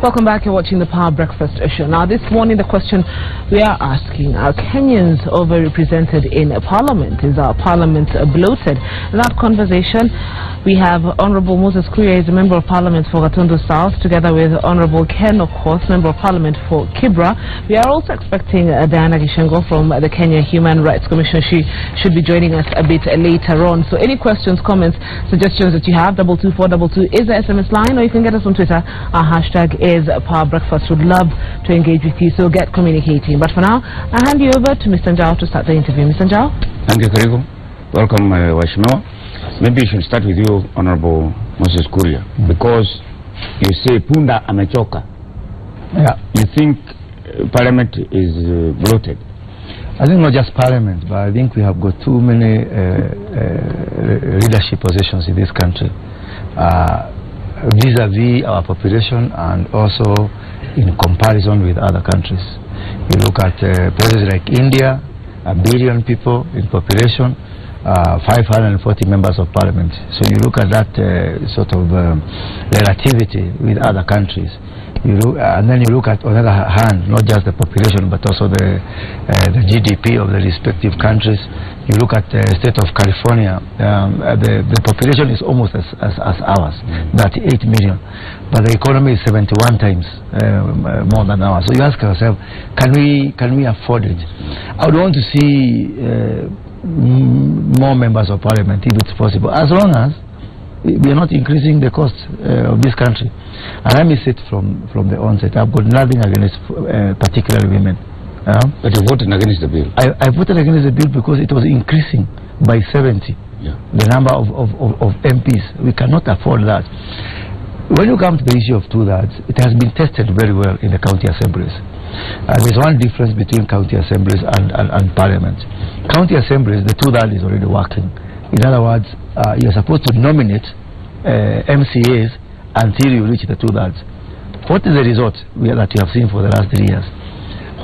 Welcome back. You're watching the Power Breakfast Show. Now, this morning, the question we are asking, are Kenyans overrepresented in Parliament? Is our Parliament bloated? In that conversation, we have Honorable Moses Kuria, is a Member of Parliament for Gatundu South, together with Honorable Ken Okoth, Member of Parliament for Kibra. We are also expecting Diana Gishengo from the Kenya Human Rights Commission. She should be joining us a bit later on. So any questions, comments, suggestions that you have, 22422 is the SMS line, or you can get us on Twitter. Our hashtag is Power Breakfast. Would love to engage with you, so get communicating. But for now, I hand you over to Mr. Njao to start the interview. Mr. Njao? Thank you, Karibu. Welcome, Washimiwa. Maybe we should start with you, Honorable Moses Kuria, because you say Punda amechoka. Yeah. You think Parliament is bloated? I think not just Parliament, but I think we have got too many leadership positions in this country, vis-a-vis our population and also in comparison with other countries. You look at places like India, 1 billion people in population, 540 members of Parliament. So you look at that sort of relativity with other countries. You look, and then you look at, on the other hand, not just the population, but also the GDP of the respective countries. You look at the state of California, the population is almost as ours, 38 million. But the economy is 71 times more than ours. So you ask yourself, can we afford it? I would want to see more members of Parliament, if it's possible, as long as we are not increasing the cost of this country. And let me say it from the onset, I've got nothing against particularly women. But you voted against the bill? I voted against the bill because it was increasing by 70, the number of MPs. We cannot afford that. When you come to the issue of two-thirds, it has been tested very well in the county assemblies. There's one difference between county assemblies and Parliament. County assemblies, the two-thirds is already working. In other words, you're supposed to nominate MCAs until you reach the two-thirds. What is the result that you have seen for the last 3 years?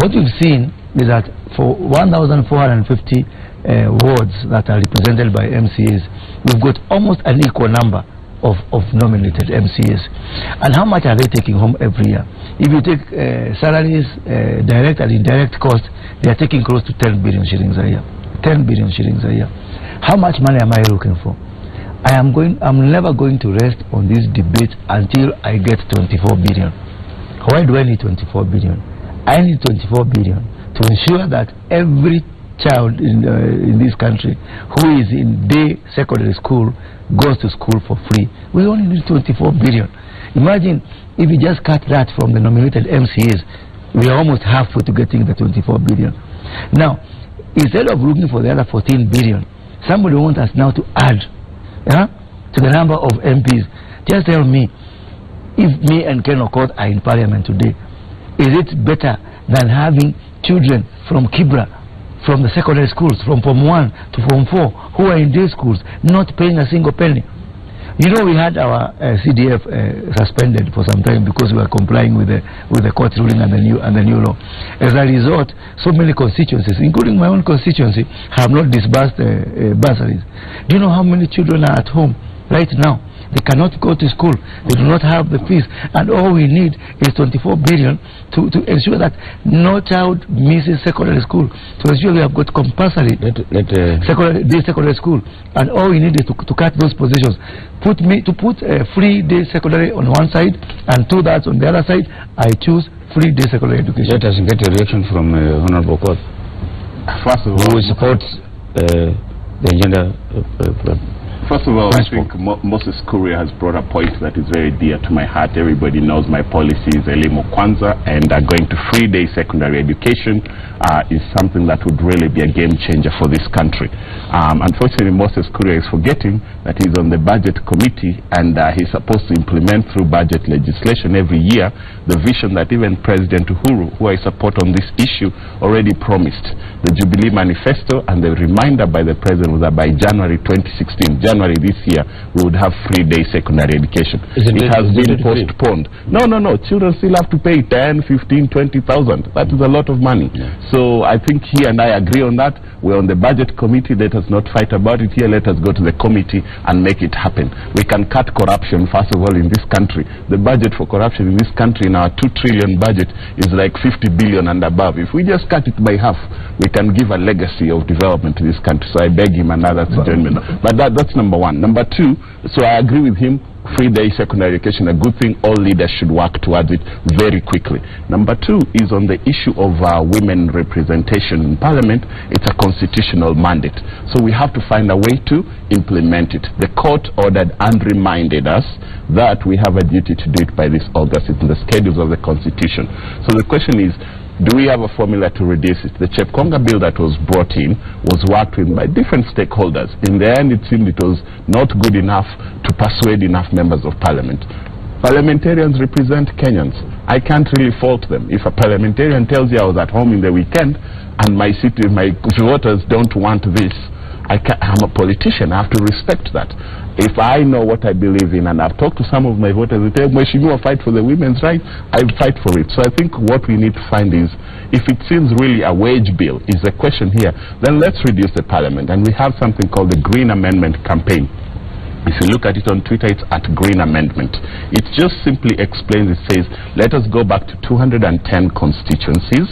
What we've seen is that for 1,450 wards that are represented by MCAs, we've got almost an equal number of nominated MCAs. And how much are they taking home every year? If you take salaries, direct and indirect costs, they are taking close to 10 billion shillings a year. 10 billion shillings a year. How much money am I looking for? I'm never going to rest on this debate until I get 24 billion. Why do I need 24 billion? I need 24 billion to ensure that every child in this country who is in day secondary school goes to school for free. We only need 24 billion. Imagine if we just cut that from the nominated MCAs, we are almost halfway to getting the 24 billion. Now, instead of looking for the other 14 billion, somebody wants us now to add to the number of MPs. Just tell me, if me and Ken Okoth are in Parliament today, is it better than having children from Kibra, from the secondary schools, from Form 1 to Form 4, who are in day schools, not paying a single penny? You know, we had our CDF suspended for some time because we were complying with the court ruling and the new law. As a result, so many constituencies, including my own constituency, have not disbursed bursaries. Do you know how many children are at home right now? They cannot go to school. They do not have the fees. And all we need is 24 billion to ensure that no child misses secondary school. To ensure we have got compulsory secondary school. And all we need is to cut those positions. Put free day secondary on one side and two-thirds on the other side. I choose free day secondary education. Let us get a reaction from Honorable Okoth. First of all, who supports the gender First of all, I think Moses Kuria has brought a point that is very dear to my heart. Everybody knows my policy is Elimu Kwanza, and going to free-day secondary education is something that would really be a game changer for this country. Unfortunately, Moses Kuria is forgetting that he's on the budget committee, and he's supposed to implement through budget legislation every year the vision that even President Uhuru, who I support on this issue, already promised. The Jubilee Manifesto, and the reminder by the President was that by January 2016, January January this year, we would have free-day secondary education. It has been postponed. No. Children still have to pay 10, 15, 20,000. That is a lot of money. Yeah. So I think he and I agree on that. We're on the budget committee. Let us not fight about it here. Let us go to the committee and make it happen. We can cut corruption, first of all, in this country. The budget for corruption in this country, in our 2 trillion budget, is like 50 billion and above. If we just cut it by half, we can give a legacy of development to this country. So I beg him and others to join me. But that's number one. Number two, so I agree with him. Free-day secondary education, a good thing. All leaders should work towards it very quickly. Number two is on the issue of women representation in parliament. It's a constitutional mandate. So we have to find a way to implement it. The court ordered and reminded us that we have a duty to do it by this August. It's in the schedules of the constitution. So the question is, do we have a formula to reduce it? The Chepkonga bill that was brought in was worked with by different stakeholders. In the end, it seemed it was not good enough to persuade enough members of parliament. Parliamentarians represent Kenyans. I can't really fault them. If a parliamentarian tells you I was at home in the weekend and my voters don't want this, I'm a politician. I have to respect that. If I know what I believe in, and I've talked to some of my voters, they say, Mheshimiwa, fight for the women's rights, I fight for it. So I think what we need to find is, if it seems really a wage bill is the question here, then let's reduce the parliament. And we have something called the Green Amendment campaign. If you look at it on Twitter, it's at Green Amendment. It just simply explains, it says, let us go back to 210 constituencies.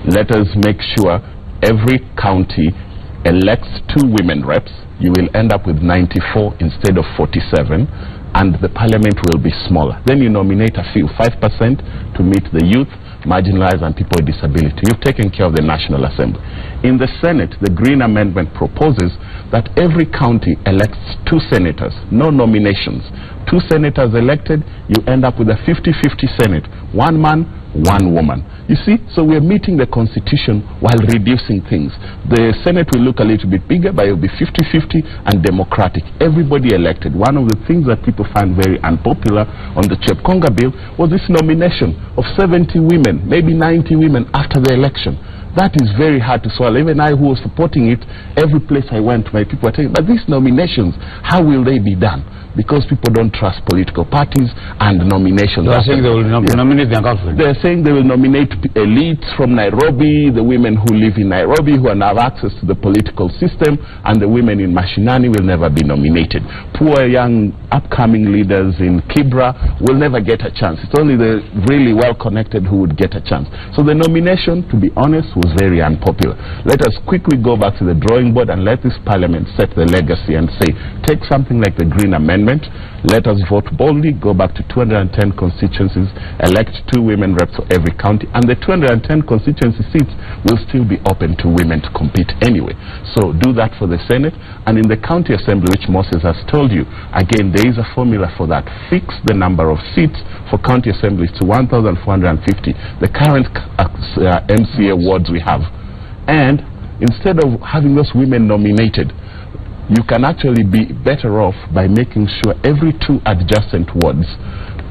Let us make sure every county elects 2 women reps. You will end up with 94 instead of 47, and the parliament will be smaller. Then you nominate a few, 5%, to meet the youth, marginalized, and people with disability. You've taken care of the National Assembly. In the Senate, the Green Amendment proposes that every county elects 2 senators, no nominations. 2 senators elected, you end up with a 50-50 Senate, 1 man, 1 woman. You see, so we're meeting the constitution while reducing things. The Senate will look a little bit bigger, but it will be 50-50 and democratic. Everybody elected. One of the things that people find very unpopular on the Chepkonga bill was this nomination of 70 women, maybe 90 women after the election. That is very hard to swallow. Even I, who was supporting it, every place I went, my people were telling me, but these nominations, how will they be done? Because people don't trust political parties and nominations. They are saying they will nominate their girlfriend. They are saying they will nominate elites from Nairobi, the women who live in Nairobi who have access to the political system, and the women in Mashinani will never be nominated. Poor young upcoming leaders in Kibra will never get a chance. It's only the really well-connected who would get a chance. So the nomination, to be honest, was very unpopular. Let us quickly go back to the drawing board and let this parliament set the legacy and say, take something like the Green Amendment, let us vote boldly, go back to 210 constituencies, elect 2 women reps for every county, and the 210 constituency seats will still be open to women to compete anyway. So do that for the Senate, and in the county assembly, which Moses has told you, again, there is a formula for that. Fix the number of seats for county assemblies to 1,450, the current MCA wards we have. And instead of having those women nominated, you can actually be better off by making sure every 2 adjacent wards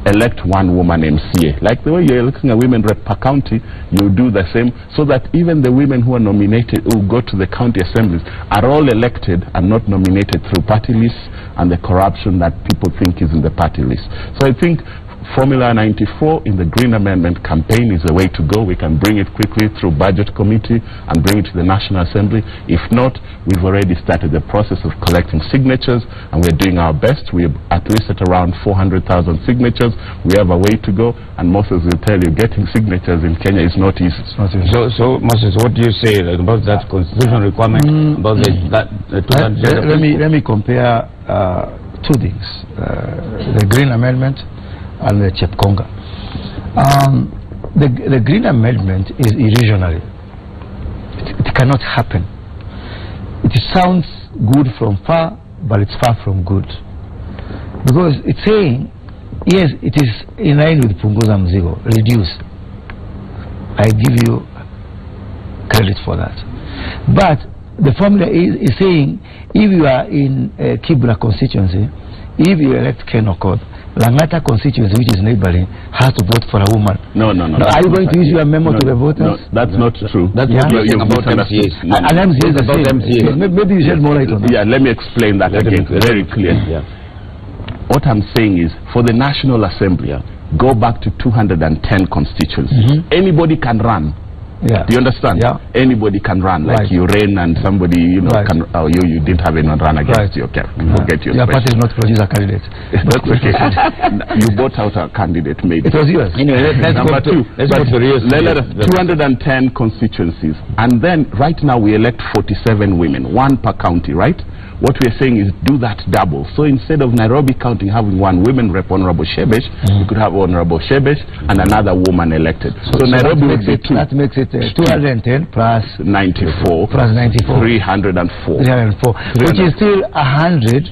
elect 1 woman MCA. Like the way you're looking at women rep per county, you do the same, so that even the women who are nominated, who go to the county assemblies, are all elected and not nominated through party lists and the corruption that people think is in the party list. So I think Formula 94 in the Green Amendment campaign is the way to go. We can bring it quickly through Budget Committee and bring it to the National Assembly. If not, we've already started the process of collecting signatures, and we're doing our best. We're at least at around 400,000 signatures. We have a way to go, and Moses will tell you, getting signatures in Kenya is not easy. So Moses, what do you say about that constitutional requirement? About let me compare 2 things, the Green Amendment and the Chepkonga. The Green Amendment is illusionary. It cannot happen. It sounds good from far, but it's far from good. Because it's saying, yes, it is in line with Punguza Mzigo, reduce. I give you credit for that. But the formula is saying, if you are in Kibra constituency, if you elect Ken Okoth, Langata constituency, which is neighboring, has to vote for a woman. No. Are you going to issue a memo to the voters? No, that's not true. That's what you're saying about MCAs. And MCAs about MCAs. Maybe you shed more light on that. Yeah, let me explain that again very clearly. What I'm saying is, for the National Assembly, go back to 210 constituencies. Anybody can run. Do you understand? Anybody can run, like you ran and somebody, you know, can. Oh, you didn't have anyone run against you. Okay, forget your. Your party is not produce a candidate. That's okay. You bought out a candidate, maybe. It was yours. Anyway, number two. Let's go to the 210 constituencies, and then right now we elect 47 women, one per county, right? What we're saying is do that double. So instead of Nairobi County having one women rep, Honorable Shebesh, we could have Honorable Shebesh and another woman elected. So Nairobi would be two. That makes it 210 plus 94. Plus 94. 304. 304. Which is still 100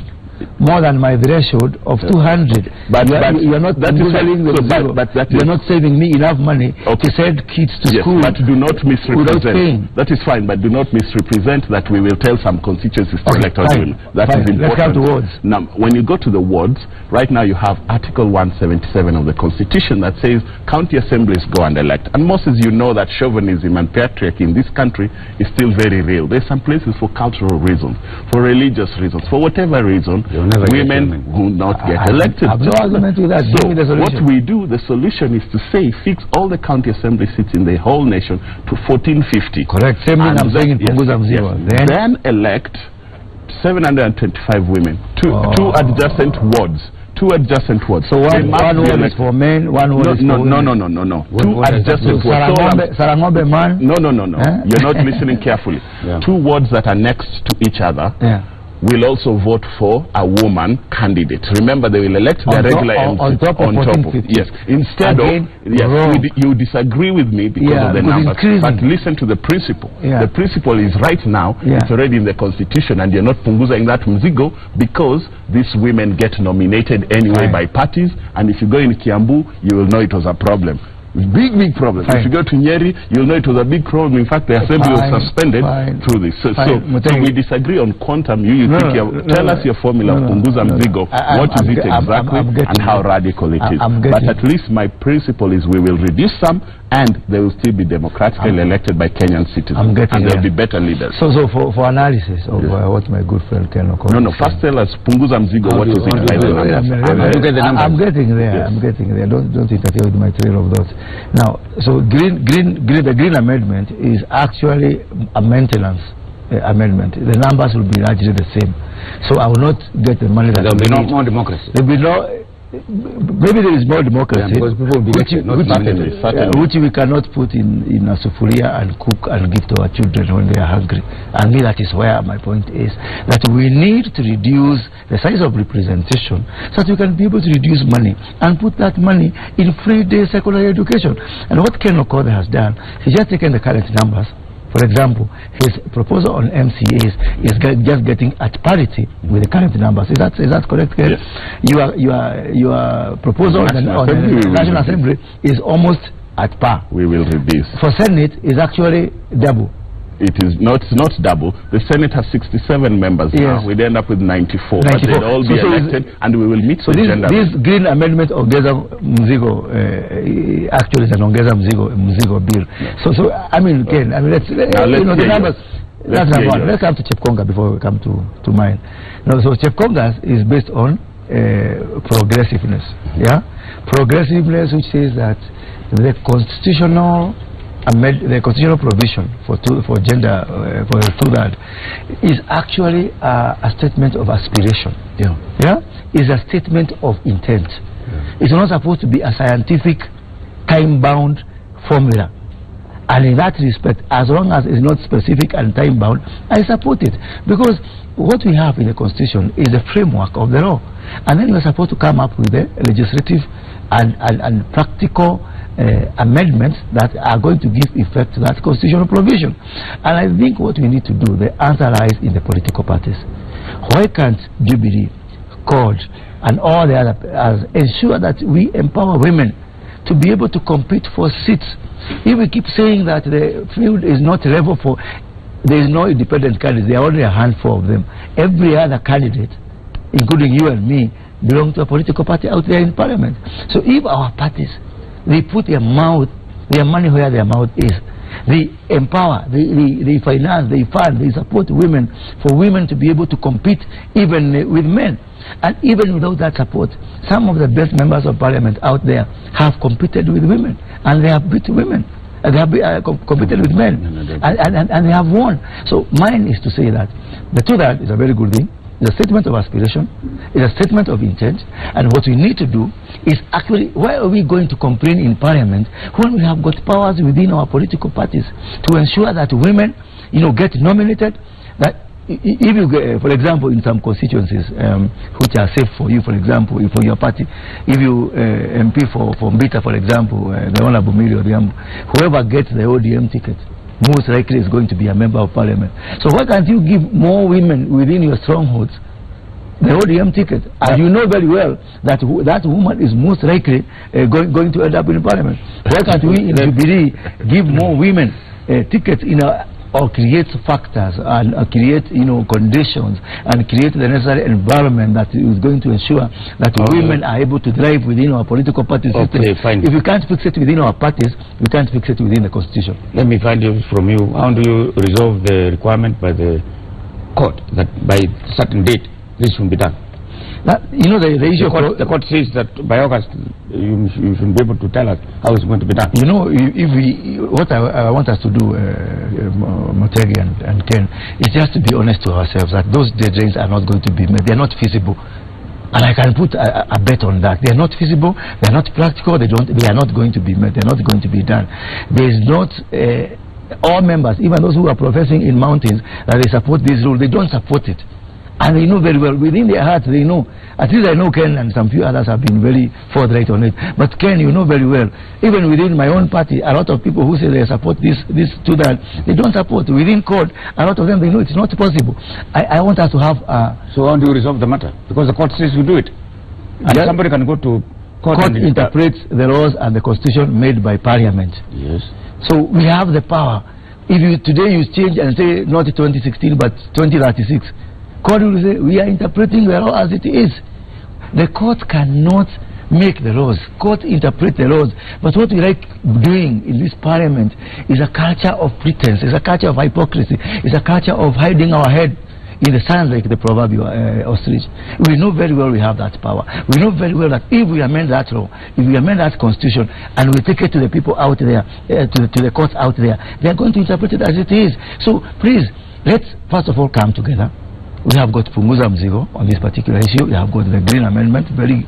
more than my threshold of 200. But you're not you're not saving me enough money to send kids to school. But do not misrepresent. That is fine, but do not misrepresent that we will tell some constituencies to elect women. That is important. Let's come to wards. Now, when you go to the wards, right now you have Article 177 of the Constitution that says county assemblies go and elect. And most as you know that chauvinism and patriarchy in this country is still very real. There's some places for cultural reasons, for religious reasons, for whatever reason, women will not get elected. No argument with that. So what we do, the solution is to say fix all the county assembly seats in the whole nation to 1450. Correct. Same thing I'm saying in Punguza Mzigo. Then elect 725 women, two adjacent wards. Two adjacent wards. So one ward is for men, one ward is for women. No. Two adjacent wards. Sarangombe man? No. You're not listening carefully. Two wards that are next to each other. Will also vote for a woman candidate. Remember, they will elect their regular MC on top of yes. Instead again, you disagree with me because of the numbers. But listen to the principle. The principle is right now, it's already in the Constitution, and you're not punguzing that mzigo because these women get nominated anyway by parties, and if you go in Kiambu, you will know it was a problem. Big problem. If you go to Nyeri, you'll know it was a big problem. In fact, the assembly was suspended through this. So we disagree on quantum. Tell us your formula of Punguza Mzigo. What is it exactly and how radical it is. But at least my principle is we will reduce some and they will still be democratically elected by Kenyan citizens. And there will be better leaders. So for analysis of what my good friend Ken Okoth. No, first tell us Punguza Mzigo, what is it? I'm getting there. I'm getting there. Don't interfere with my trail of thought. Now, so the Green Amendment is actually a maintenance amendment. The numbers will be largely the same. So I will not get the money that there will be no more democracy. There will be no. Maybe there is more democracy, because people will be which we cannot put in a sufuria and cook and give to our children when they are hungry. And me, that is where my point is, that we need to reduce the size of representation so that we can be able to reduce money and put that money in free-day secondary education. And what Ken Okoth has done, he's just taken the current numbers. For example, his proposal on MCAs is just getting at parity with the current numbers. Is that correct, Ken? Yes. Your proposal on the National Assembly is almost at par. We will reduce. For Senate, is actually double. It is not double. The Senate has 67 members now. We'd end up with 94. But they'll all be elected and we will meet the gender. This Green Amendment of Ongeza Mzigo actually is an Ongeza Mzigo bill. So I mean, Ken, let's the numbers. Let's come to Chepkonga before we come to mine. No, so Chepkonga is based on progressiveness. Progressiveness, which says that the constitutional provision for gender for two-third is actually a statement of aspiration. Is a statement of intent. It's not supposed to be a scientific time-bound formula. And in that respect, as long as it's not specific and time-bound, I support it. Because what we have in the Constitution is the framework of the law. And then we're supposed to come up with the legislative and practical amendments that are going to give effect to that constitutional provision. And I think what we need to do, the answer lies in the political parties. Why can't Jubilee, CORD, and all the other ensure that we empower women to be able to compete for seats? If we keep saying that the field is not level for, there is no independent candidate, there are only a handful of them. Every other candidate, including you and me, belong to a political party out there in parliament. So if our parties, they put their money where their mouth is, they empower, they finance, they fund, they support women, for women to be able to compete even with men. And even without that support, some of the best members of parliament out there have competed with women, and they have beat women. They have competed with men, and they have won. So mine is to say that the TUDAD is a very good thing. It's a statement of aspiration, it's a statement of intent, and what we need to do is actually, why are we going to complain in parliament when we have got powers within our political parties to ensure that women, get nominated? That if you get, for example, in some constituencies which are safe for you, for example, for your party, if you MP for Mbita, for example, the Honorable Miri Odhiambo, whoever gets the ODM ticket, most likely is going to be a member of parliament. So why can't you give more women within your strongholds the ODM ticket? And you know very well that that woman is most likely going to end up in parliament. Why can't we in Jubilee give more women tickets or create factors and create conditions and create the necessary environment that is going to ensure that women are able to thrive within our political party system. Fine. If we can't fix it within our parties, we can't fix it within the constitution. Let me find out from you, how do you resolve the requirement by the court that by a certain date this will be done? The issue the court says that by August you should be able to tell us how it's going to be done. What I want us to do, Motegi and Ken, is just to be honest to ourselves that those deadlines are not going to be met. They are not feasible. And I can put a bet on that. They are not feasible, they are not practical, they are not going to be met, they are not going to be done. There is not all members, even those who are professing in mountains that they support this rule, they don't support it. And they know very well, within their hearts they know. At least I know Ken and some few others have been very forthright on it. But Ken, you know very well, even within my own party, a lot of people who say they support this to that, they don't support. Within court, a lot of them, they know it's not possible. I want us to have So how do you resolve the matter? Because the court says you do it. And somebody can go to court and interprets the laws and the constitution made by parliament. Yes. So we have the power. If today you change and say not 2016 but 2036, court will say, we are interpreting the law as it is. The court cannot make the laws. Court interpret the laws. But what we like doing in this parliament is a culture of pretense. It's a culture of hypocrisy. It's a culture of hiding our head in the sand like the proverbial ostrich. We know very well we have that power. We know very well that if we amend that law, if we amend that constitution, and we take it to the people out there, to the courts out there, they are going to interpret it as it is. So please, let's first of all come together. We have got Punguza Mzigo on this particular issue. We have got the Green Amendment, a very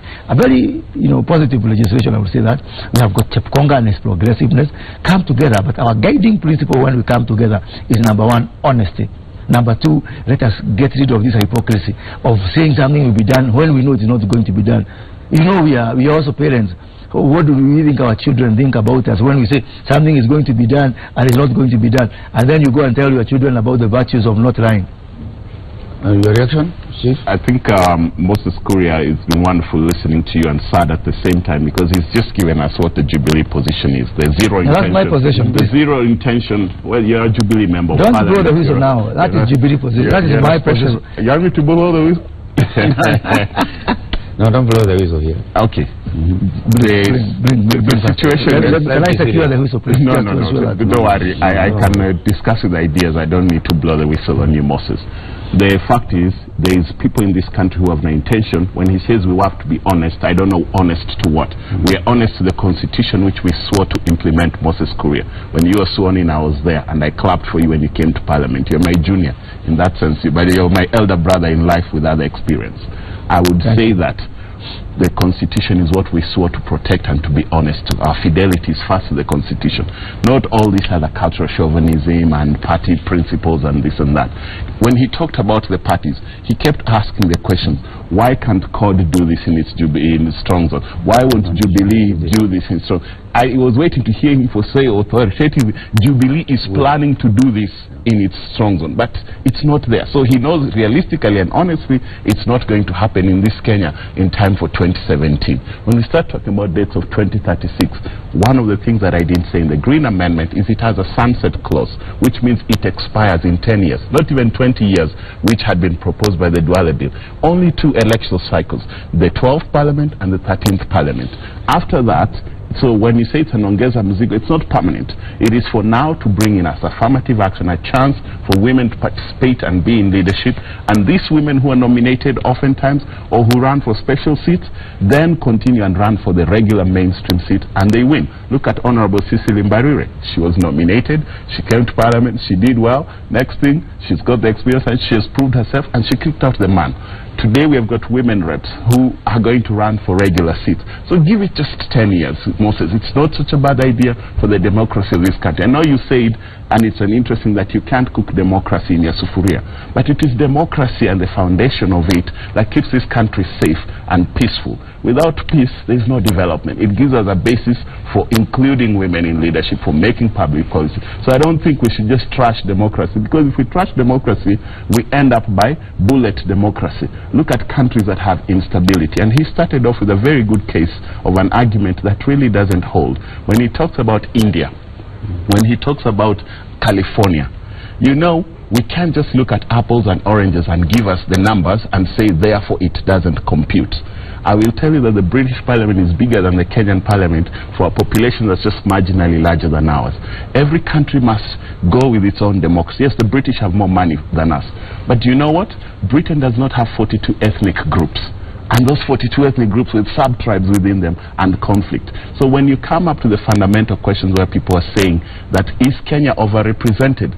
positive legislation, I would say that. We have got Chepkonga and its progressiveness. Come together, but our guiding principle when we come together is number one, honesty. Number two, let us get rid of this hypocrisy of saying something will be done when we know it's not going to be done. We are also parents. What do we think our children think about us when we say something is going to be done and it's not going to be done, and then you go and tell your children about the virtues of not lying? Your reaction, Chief? I think Moses Kuria, it's been wonderful listening to you and sad at the same time because he's just given us what the Jubilee position is. The zero intention. That's my position. The zero intention. Well, you're a Jubilee member. Don't blow the whistle now. That is Jubilee position. That is my position. You want me to blow the whistle? No, don't blow the whistle here. Okay. The situation. Can I secure the whistle, please? No. Don't worry. I can discuss with ideas. I don't need to blow the whistle on you, Moses. The fact is, there is people in this country who have no intention. When he says we have to be honest, I don't know honest to what. We are honest to the constitution which we swore to implement, Moses Kuria. When you were sworn in, I was there, and I clapped for you when you came to parliament. You're my junior in that sense, but you're my elder brother in life with other experience. I would say that the constitution is what we swore to protect and to be honest to. Our fidelity is first to the constitution, not all this other cultural chauvinism and party principles and this and that. When he talked about the parties, he kept asking the question, why can't CORD do this in its strong zone? Why won't Jubilee do this in strong? I was waiting to hear him for say authoritatively, Jubilee is planning to do this in its strong zone, but it's not there. So he knows realistically and honestly it's not going to happen in this Kenya in time for 2017. When we start talking about dates of 2036, one of the things that I didn't say in the Green Amendment is it has a sunset clause, which means it expires in 10 years, not even 20 years, which had been proposed by the Duale Bill. Only 2 electoral cycles, the 12th Parliament and the 13th Parliament. After that, so when you say it's an ongeza mzigo, it's not permanent. It is for now to bring in as affirmative action a chance for women to participate and be in leadership. And these women who are nominated oftentimes or who run for special seats then continue and run for the regular mainstream seat and they win. Look at Honorable Cecily Mbarire. She was nominated, she came to Parliament, she did well. Next thing, she's got the experience and she has proved herself and she kicked out the man. Today we have got women reps who are going to run for regular seats. So give it just 10 years, Moses. It's not such a bad idea for the democracy of this country. I know you said, and it's an interesting that you can't cook democracy in your sufuria, but it is democracy and the foundation of it that keeps this country safe and peaceful. Without peace, there's no development. It gives us a basis for including women in leadership, for making public policy. So I don't think we should just trash democracy, because if we trash democracy, we end up by bullet democracy. Look at countries that have instability. And he started off with a very good case of an argument that really doesn't hold. When he talks about India, when he talks about California, you know, we can't just look at apples and oranges and give us the numbers and say, therefore, it doesn't compute. I will tell you that the British Parliament is bigger than the Kenyan Parliament for a population that's just marginally larger than ours. Every country must go with its own democracy. Yes, the British have more money than us. But you know what? Britain does not have 42 ethnic groups. And those 42 ethnic groups with sub-tribes within them and conflict. So when you come up to the fundamental questions where people are saying that is Kenya overrepresented,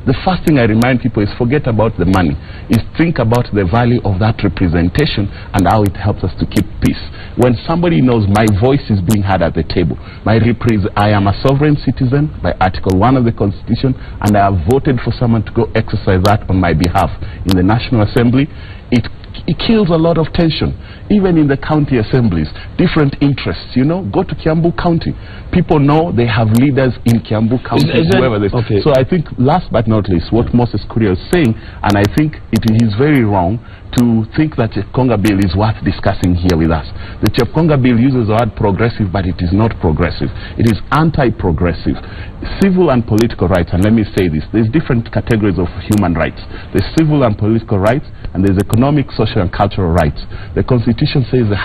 the first thing I remind people is forget about the money. Is think about the value of that representation and how it helps us to keep peace. When somebody knows my voice is being heard at the table, I am a sovereign citizen by Article 1 of the Constitution, and I have voted for someone to go exercise that on my behalf in the National Assembly, it kills a lot of tension. Even in the county assemblies, different interests, you know, go to Kiambu County. People know they have leaders in Kiambu County, whoever they okay. So I think, last but not least, what Moses Kuria is saying, and I think it is very wrong to think that the Chepkonga Bill is worth discussing here with us. The Chepkonga Bill uses the word progressive, but it is not progressive. It is anti-progressive. Civil and political rights, and let me say this, there's different categories of human rights. There's civil and political rights, and there's economic, social, and cultural rights. The Constitution says the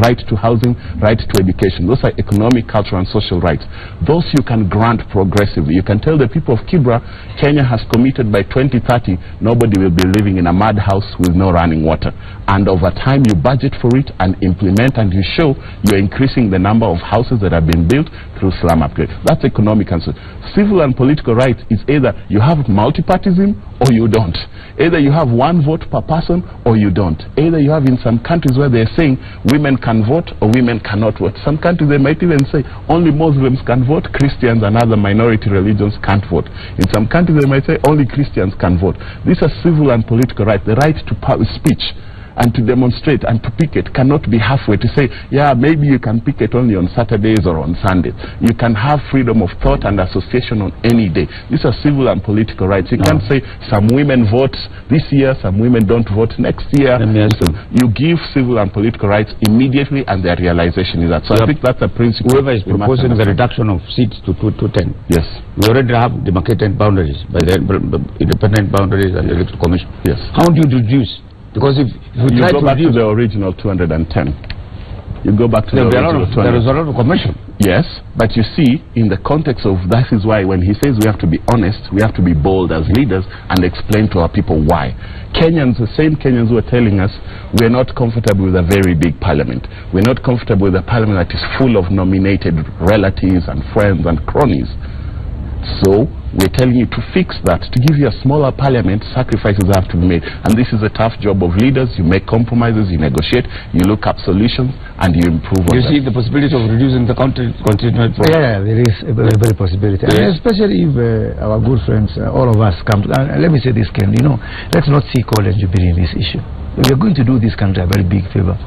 right to housing, right to education. Those are economic, cultural, and social rights. Those you can grant progressively. You can tell the people of Kibra, Kenya has committed by 2030, nobody will be living in a madhouse with no running water. And over time, you budget for it and implement, and you show you're increasing the number of houses that have been built through slum upgrade. That's economic and social. Civil and political rights is either you have multipartism or you don't. Either you have one vote per person or you don't. Either you have in some countries where they're saying women can vote or women cannot vote. Some countries they might even say only Muslims can vote, Christians and other minority religions can't vote. In some countries they might say only Christians can vote. These are civil and political rights. The right to speech and to demonstrate and to picket cannot be halfway to say, yeah, maybe you can picket only on Saturdays or on Sundays. You can have freedom of thought and association on any day. These are civil and political rights. You can't say some women vote this year, some women don't vote next year. So you give civil and political rights immediately, and their realization is that. So I think that's a principle. Whoever is proposing the reduction of seats to 210. Yes. We already have demarcated boundaries by the independent boundaries and the electoral commission. Yes. How do you reduce? Because if you go back to the original 210, you go back to the original 210. There is a lot of commission. Yes, but you see, in the context of that is why when he says we have to be honest, we have to be bold as leaders and explain to our people why. Kenyans, the same Kenyans who are telling us we're not comfortable with a very big parliament. We're not comfortable with a parliament that is full of nominated relatives and friends and cronies. So we're telling you to fix that. To give you a smaller parliament, sacrifices have to be made. And this is a tough job of leaders. You make compromises, you negotiate, you look up solutions, and you improve on you see the possibility of reducing the continent? Yeah, there is a very possibility. Yes. And especially if our good friends, all of us come to, let me say this, Ken, you know, let's not see Call and Jubilee in this issue. We are going to do this country a very big favor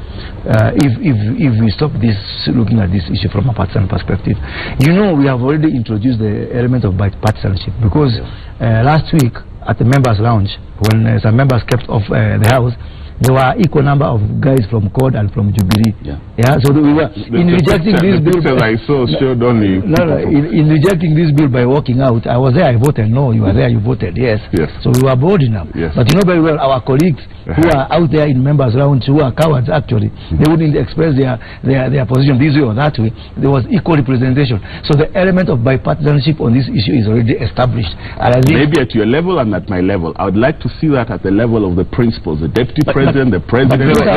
if we stop looking at this issue from a partisan perspective. You know, we have already introduced the element of bipartisanship, because last week at the members' lounge, when some members kept off the house, there were equal number of guys from CORD and from Jubilee. So we were in rejecting this bill. I saw showed only. In rejecting this bill by walking out, I was there, I voted no. You were there, you voted yes. So we were bold enough. But you know very well our colleagues who are out there in members' rounds who are cowards actually. They wouldn't express their position this way or that way. There was equal representation. So the element of bipartisanship on this issue is already established. And I think maybe at your level and at my level, I would like to see that at the level of the principals, the deputy president, the president. But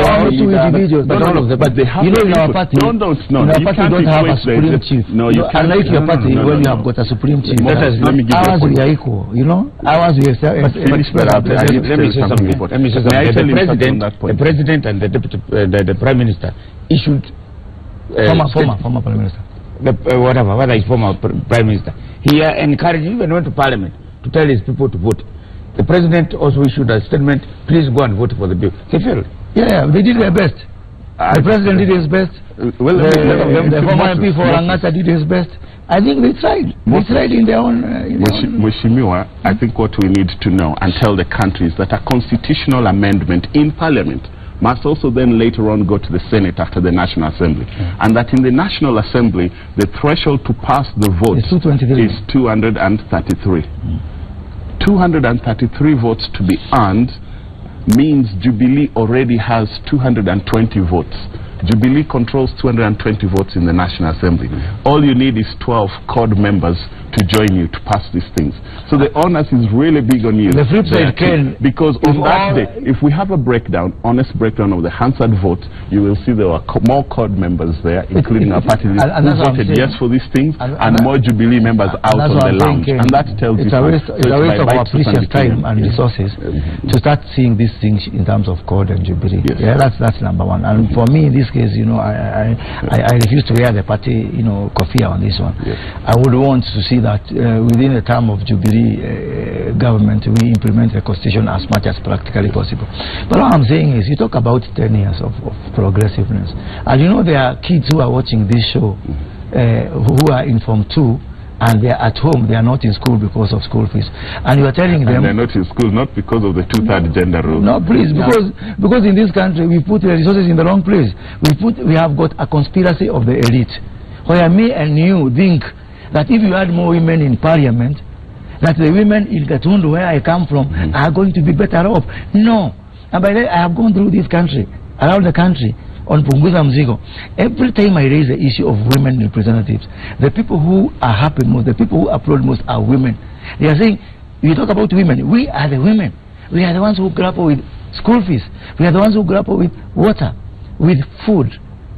they have, you know, in our party, in our party don't have a supreme chief. No, you can't. Unlike your party, when you have got a supreme chief. Let me give ours we are equal, you know. Ours we are. Let me say something. The president and the deputy, the prime minister issued former prime minister. Whether he's former prime minister, he encouraged, even went to parliament to tell his people to vote. The president also issued a statement, please go and vote for the bill. They failed. Yeah, they did their best. The president did his best. Well, the former MP for Angata did his best. I think they tried. They tried in their own... Mheshimiwa, I think what we need to know and tell the country is that a constitutional amendment in parliament must also then later on go to the Senate after the National Assembly. And that in the National Assembly, the threshold to pass the vote is 233. 233 votes to be earned means Jubilee already has 220 votes. Jubilee controls 220 votes in the National Assembly. All you need is 12 CORD members to join you to pass these things. So the onus is really big on you. The flip side can... Because on that day, if we have a breakdown, honest breakdown of the Hansard vote, you will see there were more CORD members there, including our party who voted yes for these things, and more Jubilee members out on the lounge. And that tells you... It's a waste of our precious time and resources to start seeing these things in terms of CORD and Jubilee. That's number one. And for me, in this case, you know, I refuse to wear the party, you know, kofia on this one. I would want to see that within the term of Jubilee government, we implement the constitution as much as practically possible. But what I'm saying is, you talk about 10 years of progressiveness, and you know there are kids who are watching this show who are in Form 2. And they are at home, they are not in school because of school fees. And you are telling them... And they're not in school, not because of the two-third gender rule. No, please, because in this country, we put the resources in the wrong place. We have got a conspiracy of the elite. Where me and you think that if you had more women in parliament, that the women in Gatundu, where I come from, are going to be better off. No. And by the way, I have gone through this country, around the country, on Punguza Mzigo. Every time I raise the issue of women representatives, the people who are happy most, the people who applaud most are women. They are saying, you talk about women, we are the women. We are the ones who grapple with school fees. We are the ones who grapple with water, with food,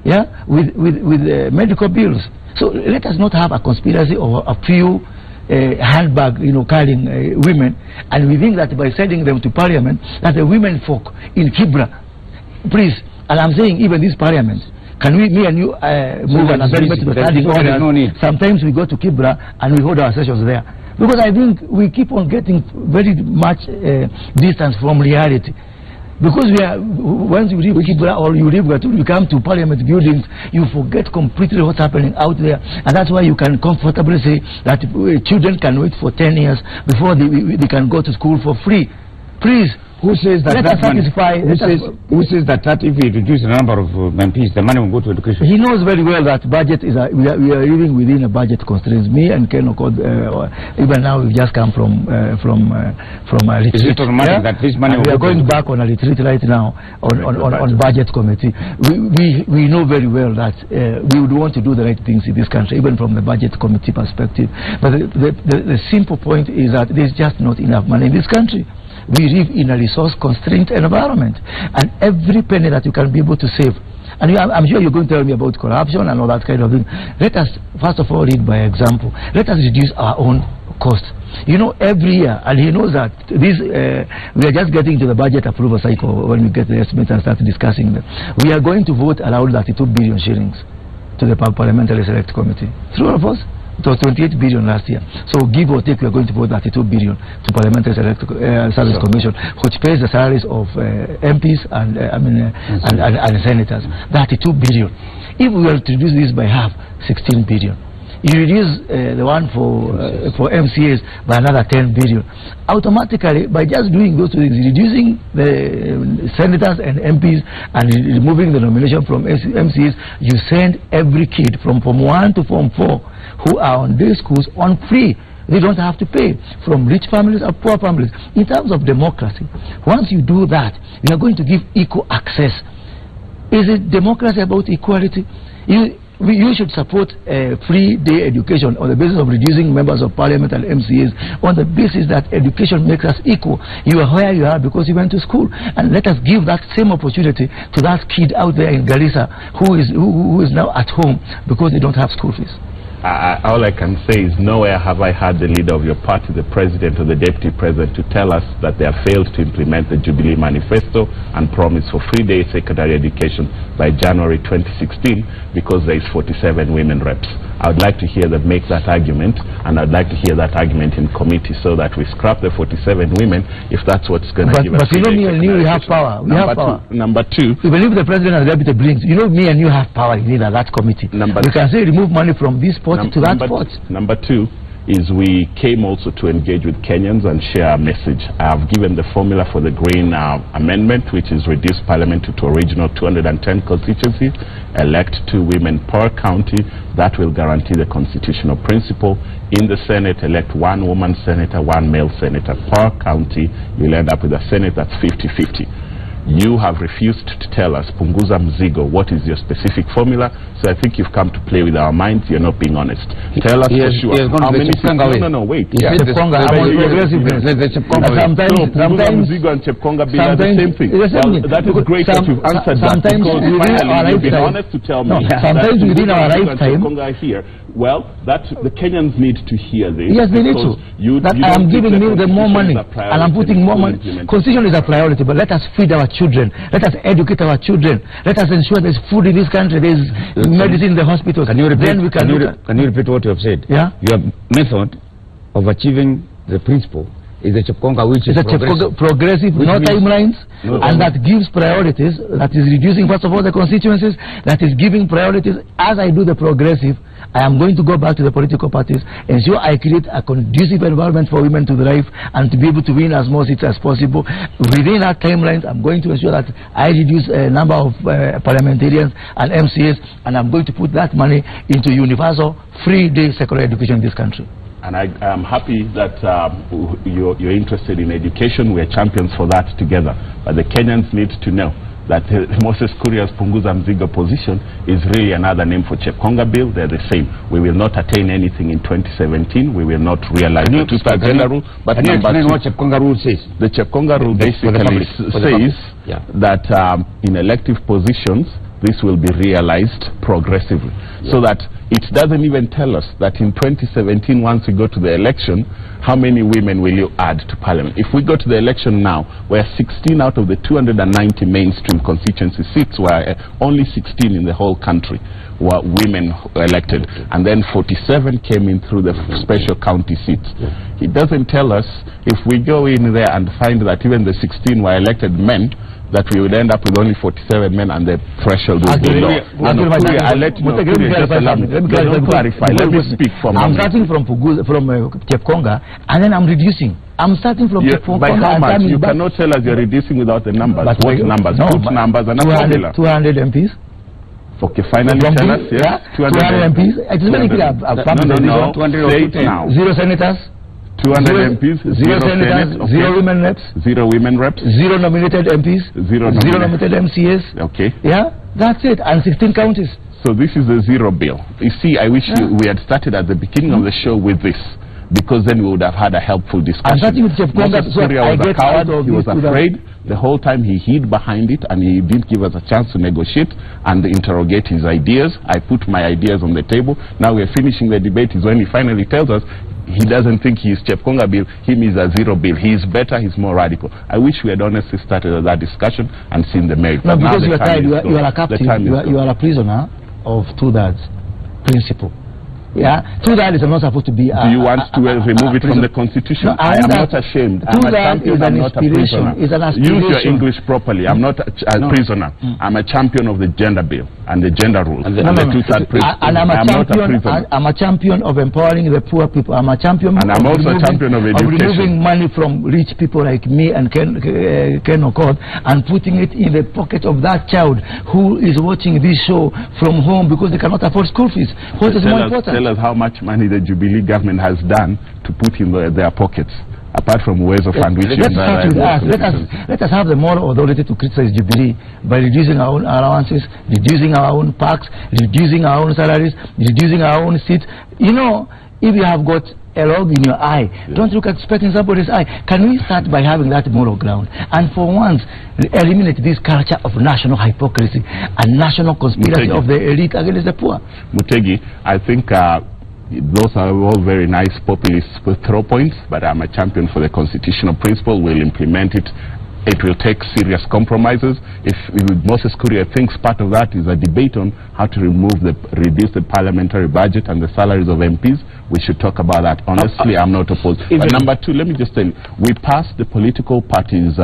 with medical bills. So let us not have a conspiracy of a few handbag, you know, carrying women, and we think that by sending them to parliament, that the women folk in Kibra, please, and I'm saying even this parliament, can we, me and you, move an amendment to the standing orders? Sometimes we go to Kibra and we hold our sessions there. Because I think we keep on getting very much distance from reality. Because we are, once you leave Kibra or you leave Gatundu, you come to parliament buildings, you forget completely what's happening out there. And that's why you can comfortably say that children can wait for 10 years before they can go to school for free. Please. Who says that who says that if we reduce the number of MPs, the money will go to education? He knows very well that budget is we are living within a budget constraints. Me and Ken Okod, even now we've just come from a retreat. Is it automatic that this money we are going back on a retreat right now on budget committee. We know very well that we would want to do the right things in this country, even from the budget committee perspective. But the simple point is that there's just not enough money in this country. We live in a resource-constrained environment, and every penny that you can be able to save, and I'm sure you're going to tell me about corruption and all that kind of thing. Let us, first of all, lead by example. Let us reduce our own costs. You know, every year, and he knows that this, we are just getting to the budget approval cycle when we get the estimates and start discussing them. We are going to vote around 32 billion shillings to the Parliamentary Select Committee. True of us? It was 28 billion last year. So give or take, we are going to vote 32 billion to Parliamentary Service Commission, which pays the salaries of MPs and senators. 32 billion. If we were to reduce this by half, 16 billion. You reduce the one for MCAs by another 10 billion. Automatically, by just doing those two things, reducing the senators and MPs and removing the nomination from MCAs, you send every kid from Form 1 to Form 4 who are on day schools on free. They don't have to pay, from rich families or poor families. In terms of democracy, once you do that, you are going to give equal access. Is it democracy about equality? You should support free day education on the basis of reducing members of parliament and MCAs, on the basis that education makes us equal. You are where you are because you went to school, and let us give that same opportunity to that kid out there in Garissa who is now at home because they don't have school fees. All I can say is nowhere have I heard the leader of your party, the president or the deputy president, to tell us that they have failed to implement the Jubilee Manifesto and promise for free-day secondary education by January 2016 because there is 47 women reps. I would like to hear them make that argument, and I'd like to hear that argument in committee so that we scrap the 47 women if that's what's going to give us. But you know, me and you have power. Number two. Even if the president and the deputy brings, you know, me and you have power in that committee. We can say remove money from this pot to that pot. Number two is we came also to engage with Kenyans and share a message. I have given the formula for the Green Amendment, which is reduce parliament to original 210 constituencies, elect 2 women per county. That will guarantee the constitutional principle. In the Senate, elect 1 woman senator, 1 male senator per county. You'll end up with a Senate that's 50-50. You have refused to tell us, Punguza Mzigo, what is your specific formula. So I think you've come to play with our minds. You're not being honest. Tell us for sure. How many wait. Punguza Mzigo and Chepkonga bill are the same thing. Well, that is great that you've answered that, because finally you've been honest to tell me sometimes within our lifetime Chepkonga are here. Well, that the Kenyans need to hear this. Yes, they need to. I am giving them more money, and I'm putting more money. Constitution is a priority, but let us feed our children. Let us educate our children. Let us ensure there's food in this country. There's medicine in the hospitals. Can you repeat what you have said? Yeah. Your method of achieving the principle is the Chepkonga, which is progressive, no timelines, and that gives priorities, that is reducing, first of all, the constituencies, that is giving priorities. As I do the progressive, I am going to go back to the political parties, ensure I create a conducive environment for women to thrive and to be able to win as more seats as possible. Within our timelines, I'm going to ensure that I reduce a number of parliamentarians and MCAs, and I'm going to put that money into universal free-day secondary education in this country. And I am happy that you're interested in education. We're champions for that together. But the Kenyans need to know that Moses Kuria's Punguza Mzigo position is really another name for Chepkonga bill. They're the same. We will not attain anything in 2017. We will not realize the two-star gender rule. But what Chepkonga rule says? The Chepkonga rule basically says that in elective positions, this will be realized progressively. So that it doesn't even tell us that in 2017, once we go to the election, how many women will you add to parliament? If we go to the election now, where 16 out of the 290 mainstream constituency seats were only 16 in the whole country were women elected, and then 47 came in through the special county seats. It doesn't tell us, if we go in there and find that even the 16 were elected men, that we would end up with only 47 men and the threshold would be low. Let me speak for I'm starting from Chepkonga, and then I'm reducing. I'm starting from Chepkonga. By how much? You cannot tell us you're reducing without the numbers. But what numbers? No, put numbers and a formula. 200 MPs. Okay, finally tell us, yes. 200 MPs. It's very clear. No, 200 now. 0 senators. 200 MPs, 0 senators, okay. 0 women reps, 0 women reps, 0 nominated MPs, 0 nominated MCAs. Okay. Yeah, that's it, and 16 counties. So this is the zero bill. You see, I wish we had started at the beginning of the show with this, because then we would have had a helpful discussion. Moses Kuria was a coward. He was afraid. The whole time he hid behind it, and he didn't give us a chance to negotiate and interrogate his ideas. I put my ideas on the table. Now we're finishing the debate is when he finally tells us he doesn't think his Chepkonga bill, him is a zero bill. He is better, he's more radical. I wish we had honestly started that discussion and seen the merit. No, because you are tired, you are a captive, you are a prisoner of 2/3 principle. Yeah, two-thirds is not supposed to be. Do you want to remove it from the Constitution? No, I am not ashamed. I'm a champion. I'm not a prisoner. Use your English properly. I'm not a prisoner. I'm a champion of the gender bill and the gender rules. And the two-thirds principle. And I'm a champion of empowering the poor people. I'm a champion. And I'm also a champion of education. Removing money from rich people like me and Ken Okoth and putting it in the pocket of that child who is watching this show from home because they cannot afford school fees. What is more important? Tell us how much money the Jubilee government has done to put in their pockets, apart from ways of fund. Let us have the moral authority to criticize Jubilee by reducing our own allowances, reducing our own parks, reducing our own salaries, reducing our own seats. You know, if you have got a log in your eye, don't look at specking somebody's eye. Can we start by having that moral ground and for once eliminate this culture of national hypocrisy and national conspiracy of the elite against the poor? Mutegi, I think those are all very nice populist throw points, but I'm a champion for the constitutional principle. We'll implement it. It will take serious compromises. If Moses Kuria thinks part of that is a debate on how to reduce the parliamentary budget and the salaries of MPs, we should talk about that. Honestly, I'm not opposed. But number two, let me just tell you, we passed the political parties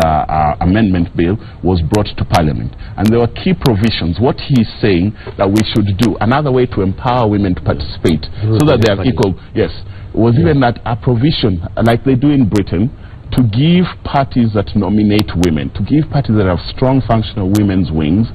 amendment bill was brought to Parliament, and there were key provisions. What he is saying that we should do, another way to empower women to participate so that they are equal. Yes, was even that a provision like they do in Britain, to give parties that nominate women, to give parties that have strong functional women's wings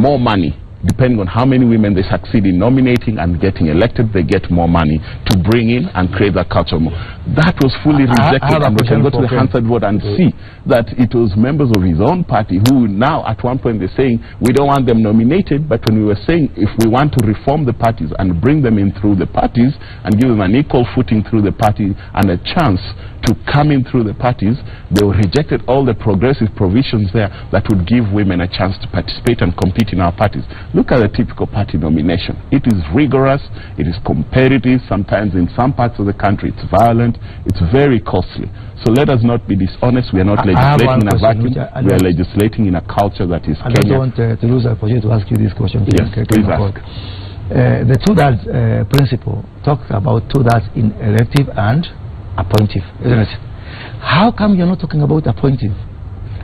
more money. Depending on how many women they succeed in nominating and getting elected, they get more money to bring in and create that culture more. That was fully rejected, and we can go to the Hansard vote and see that it was members of his own party who now at one point they're saying we don't want them nominated, but when we were saying if we want to reform the parties and bring them in through the parties and give them an equal footing through the party and a chance to come in through the parties, they rejected all the progressive provisions there that would give women a chance to participate and compete in our parties. Look at the typical party nomination. It is rigorous, it is competitive, sometimes in some parts of the country it's violent, it's very costly. So let us not be dishonest. We are not legislating in a vacuum, we are legislating in a culture that is Kenya. I don't want to lose the opportunity to ask you this question. Yes, please ask. The two-thirds principle talks about two-thirds in elective and appointive, isn't it? How come you're not talking about appointive?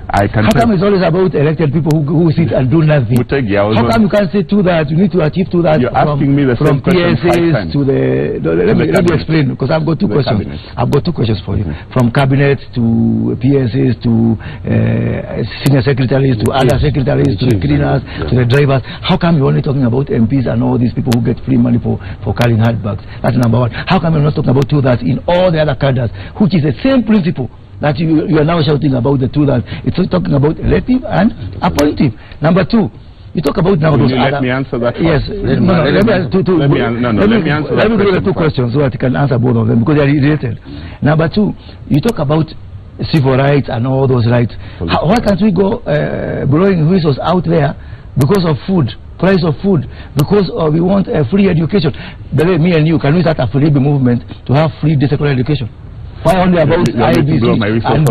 How come it's always about elected people who sit and do nothing? How come you can't say that you need to achieve that from PSAs to the... Let me explain, because I've got two questions. I've got two questions for you. From cabinet to PSAs to senior secretaries to other secretaries to the cleaners to the drivers. How come you're only talking about MPs and all these people who get free money for carrying handbags? That's number one. How come you're not talking about that in all the other cadres, which is the same principle that you are now shouting about the two that it's talking about elective and appointive. Number two, you talk about now those let me answer that. Yes, let me answer the two questions so that I can answer both of them because they are related. Number two, you talk about civil rights and all those rights. Why can't we go blowing whistles out there because of food? Price of food, because we want a free education. The way me and you, can we start a free movement to have free secondary education? Why only about IBC and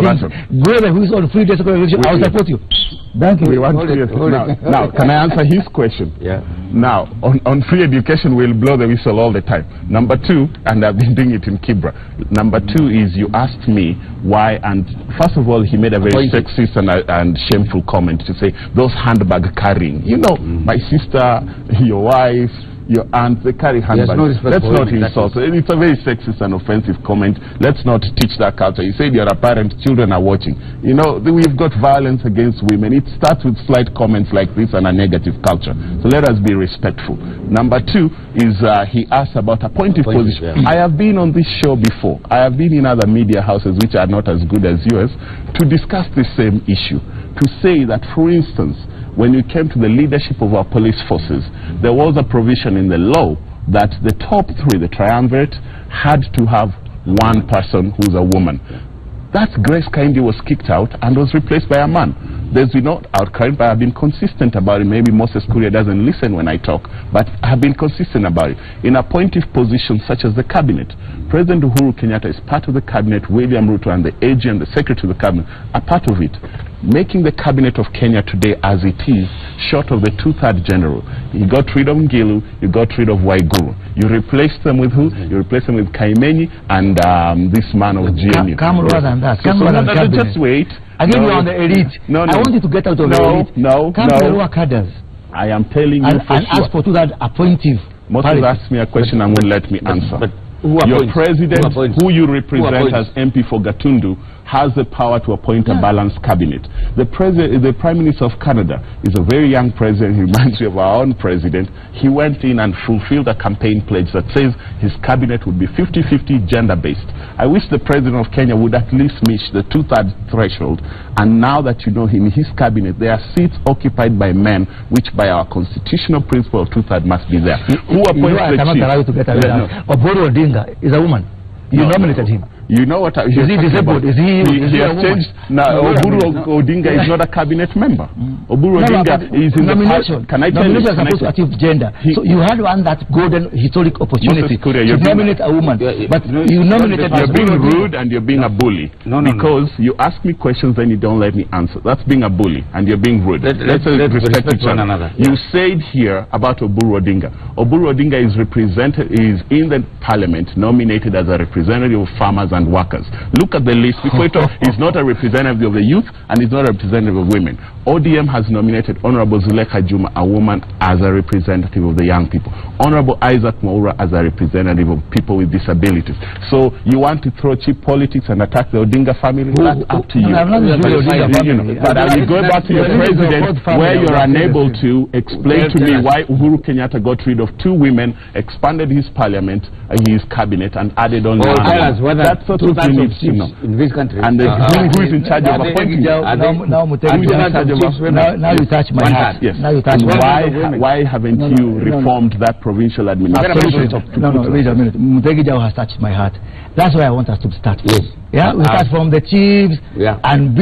blow the whistle on free secondary education? I'll support you. Thank you. Now, can I answer his question? Yeah. Now, on free education, we'll blow the whistle all the time. Number two, and I've been doing it in Kibra. Number two is you asked me why, and first of all, he made a very sexist and shameful comment to say those handbag carrying. You know, my sister, your wife, your aunt, they carry handbags. Let's not insult. It's a very sexist and offensive comment. Let's not teach that culture. You said you're a parent, children are watching. You know, we've got violence against women. It starts with slight comments like this and a negative culture. So let us be respectful. Number two is he asked about appointive position. I have been on this show before. I have been in other media houses which are not as good as yours to discuss the same issue. To say that, for instance, when we came to the leadership of our police forces, there was a provision in the law that the top three, the triumvirate, had to have one person who's a woman. That Grace Kaindi was kicked out and was replaced by a man. There's been no outcry, but I've been consistent about it. Maybe Moses Kuria doesn't listen when I talk, but I've been consistent about it. In appointive positions such as the cabinet, President Uhuru Kenyatta is part of the cabinet, William Ruto and the AG and the secretary of the cabinet are part of it. making the cabinet of Kenya today as it is, short of the two-third general. You got rid of Ngilu, you got rid of Waiguru. You replaced them with who? You replaced them with Kaimenyi and this man of GNU. Come lower than that. Come lower than cabinet. Just wait. Again, you're on the elite. I want you to get out of the elite. Come to the lower cadres. I am telling you and ask for that appointive. Moses asked me a question and won't let me answer. But your president, who you represent as MP for Gatundu, has the power to appoint a balanced cabinet. The Prime Minister of Canada is a very young president. He reminds me of our own president. He went in and fulfilled a campaign pledge that says his cabinet would be 50-50 gender-based. I wish the president of Kenya would at least meet the two-thirds threshold. And now that you know him, in his cabinet, there are seats occupied by men, which by our constitutional principle of two-thirds must be there. Who appoints the chief? Allow you to get away now. Oburu Odinga is a woman. You nominated him. You know what? Is he disabled? Is he has changed. Now, Oburu Odinga is not a cabinet member. Oburu Odinga is in nomination. Can I tell you? Nomination is supposed to achieve gender. So you had one that golden historic opportunity to nominate a woman, but you nominated. You're being rude and you're being a bully. Because you ask me questions, then you don't let me answer. That's being a bully, and you're being rude. Let's respect each other. You said here about Oburu Odinga. Oburu Odinga is in the parliament, nominated as a representative of farmers and workers. Look at the list. He's not a representative of the youth and he's not a representative of women. ODM has nominated Honorable Zulekha Juma, a woman, as a representative of the young people. Honorable Isaac Mwaura as a representative of people with disabilities. So you want to throw cheap politics and attack the Odinga family? That's up to you. But I will go back to your president, where you're unable to explain to me why Uhuru Kenyatta got rid of 2 women, expanded his parliament, his cabinet, and added on that's sort of you need to know. In this country. And who is in charge of appointing? Now you touch my heart. Yes. Now you touch why haven't you reformed that provincial administration? Wait a minute. Mutegi Jao has touched my heart. That's why I want us to start. Yes. Yeah, we start from the chiefs, and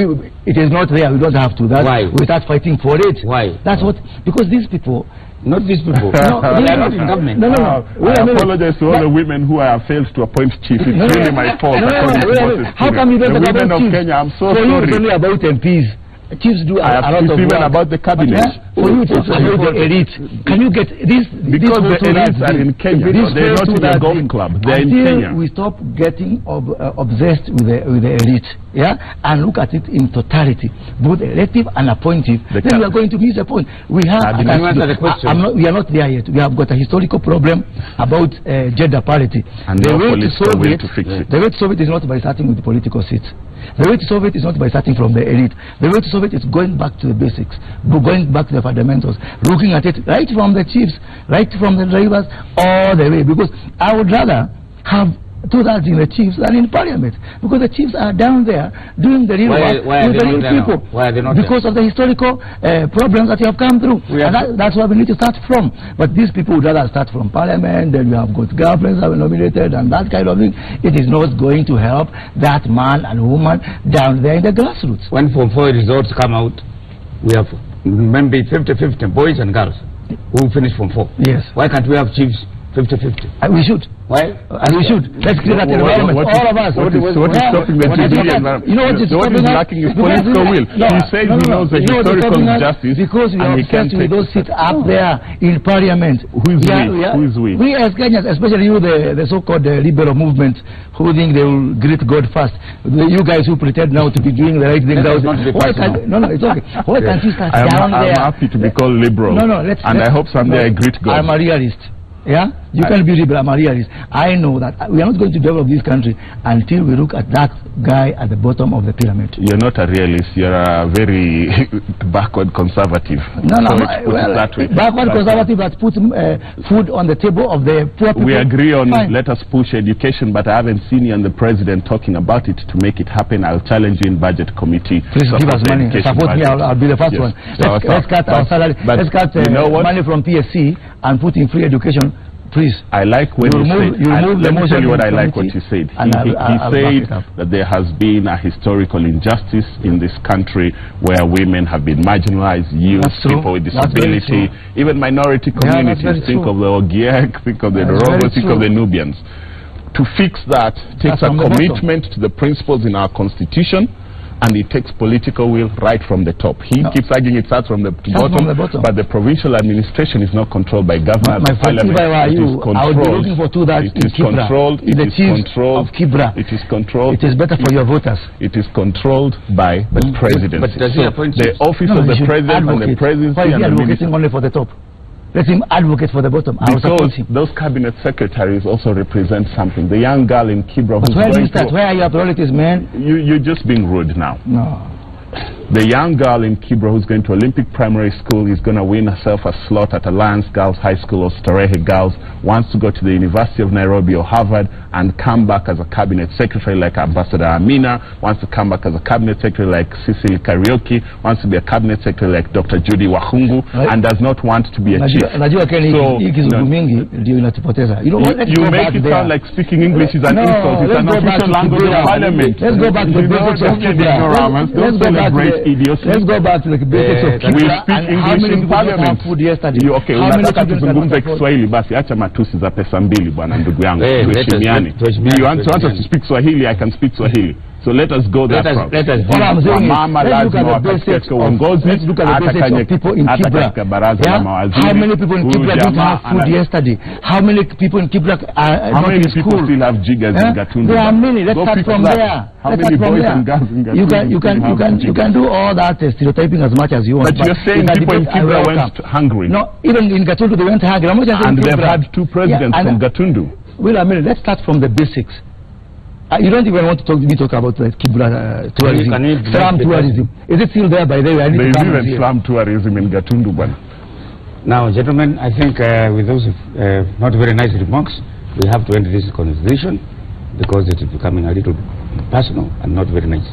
it is not there. We don't have to. We start fighting for it. Why? That's what, because these people. Not these people. They are not in government. I apologize to all the women who have failed to appoint chiefs. It's really my fault. How come you don't the women of Kenya? I'm so sorry. It's only about MPs. Chiefs do a lot of even work. about the cabinet. For you to about the elite, can you get this? Because the elites are in Kenya. They're not in the golf club. They're in Kenya. We stop getting obsessed with the elite, and look at it in totality, both elective and appointive. Then we are going to miss the point. We have. We are not there yet. We have got a historical problem about gender parity. And the way to solve it, the way to solve it is not by starting with the political seats. The way to solve it is not by starting from the elite. The way to solve it is going back to the basics, going back to the fundamentals, looking at it right from the chiefs, right from the drivers, all the way. Because I would rather have two-thirds in the chiefs than in parliament, because the chiefs are down there doing the real work with the real people. Why are they not because of the historical problems that you have come through. And that's where we need to start from. But these people would rather start from parliament, then we have got governments that were nominated and that kind of thing. It is not going to help that man and woman down there in the grassroots. When Form 4 results come out, we have maybe 50-50 boys and girls who finish Form 4. Yes. Why can't we have chiefs 50-50? We should. Why? And we should. Let's create that environment. All of us. What is stopping the environment? You know what is stopping us? Lacking is political will. He says he knows the historical injustice. Because we are obsessed with those seats up there in parliament. Who is we? Who is we? We as Kenyans, especially you, the so-called liberal movement, who think they will greet God first. You guys who pretend now to be doing the right thing. No, it's okay. Why can't you start down there? I'm happy to be called liberal. And I hope someday I greet God. I'm a realist. Yeah, you can be liberal, I'm a realist. I know that we are not going to develop this country until we look at that guy at the bottom of the pyramid. You're not a realist. You're a very backward conservative. Backward conservative that puts food on the table of the poor people. We agree on let us push education, but I haven't seen you and the president talking about it to make it happen. I'll challenge you in budget committee. Please give us money. Support me. I'll be the first one. Let's cut our salary. Let's cut money from PSC and put in free education. Please. I like when you said, let me tell you what I like what you said. He said that there has been a historical injustice in this country where women have been marginalized, youth, people with disability, even minority communities. Think of the Ogiek, think of the Dorogo, think of the Nubians. To fix that takes a commitment to the principles in our constitution, and it takes political will right from the top. He keeps arguing it starts from the bottom, but the provincial administration is not controlled by government. My friend, if I were you, I would be looking for that it is controlled. It is controlled. It is controlled. It is better for your voters. It is controlled by the presidency. But does he appoint the office of the president and the presidency? Why is he advocating only for the top? Let him advocate for the bottom. Because those cabinet secretaries also represent something. The young girl in Kibra who's where do you start? Where are your priorities, man? You're just being rude now. No. The young girl in Kibra who's going to Olympic Primary School is going to win herself a slot at Alliance Girls High School or Starehe Girls, wants to go to the University of Nairobi or Harvard and come back as a cabinet secretary like Ambassador Amina, wants to come back as a cabinet secretary like Cecily Karaoke, wants to be a cabinet secretary like Dr. Judy Wahungu, and does not want to be a chief. So, you make it sound like speaking English is an insult. It's an official language of parliament. Let's go back to the basics of Kibra. Let's go back to the basics of Kibra. We speak English in parliament. Okay, unataka tuzungumze Kiswahili basi acha matusi za pesa mbili bwana ndugu yangu. You want us to speak Swahili, I can speak Swahili. So let us go there. Let's look at the basics of people in Kibra. How many people in Kibra didn't have food yesterday? How many people in Kibra are not in school? How many people still have jiggers in Gatundu? There are many. Let's start from there. How many boys and girls in Gatundu? You can do all that stereotyping as much as you want. But you're saying people in Kibra went hungry. No, even in Gatundu they went hungry. And they've had 2 presidents from Gatundu. Wait a minute. Let's start from the basics. You don't even want to talk about Kibra tourism, slum tourism. Is it still there by the way? There is even slum tourism in Gatundu. Now, gentlemen, I think with those not very nice remarks, we have to end this conversation because it is becoming a little personal and not very nice.